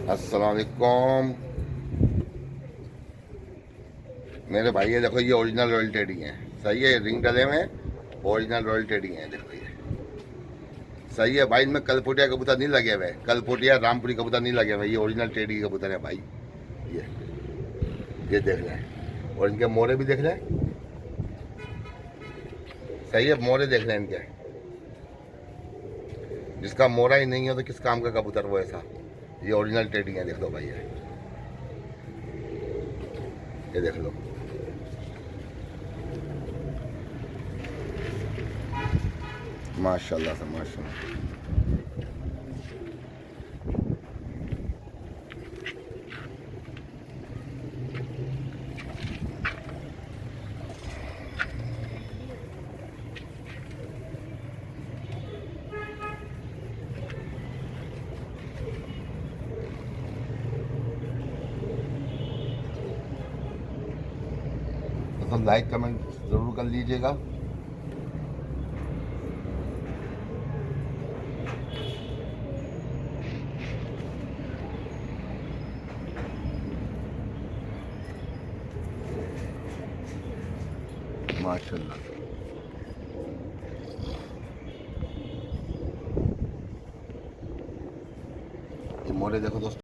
अस्सलाम वालेकुम मेरे भाई। ये देखो, ये ओरिजिनल रॉयल टेडी हैं। सही है, रिंग डले में ओरिजिनल रॉयल टेडी हैं। देखो ये सही है भाई। इनमें कलपोटिया कबूतर नहीं लगे हुए, कलपोटिया रामपुरी कबूतर नहीं लगे हुए। ये ओरिजिनल टेडी कबूतर है भाई। ये ये देख लें, और इनके मोरे भी देख लें। सही है, मोरे देख लें इनके। जिसका मोरा ही नहीं हो तो किस काम का कबूतर वो ऐसा। ये ओरिजिनल टेडी है, देख लो भाई। ये देख लो। माशाल्लाह से माशाल्लाह। तो लाइक कमेंट ज़रूर कर लीजिएगा। माशाल्लाह। ये मोरे देखो दोस्तों।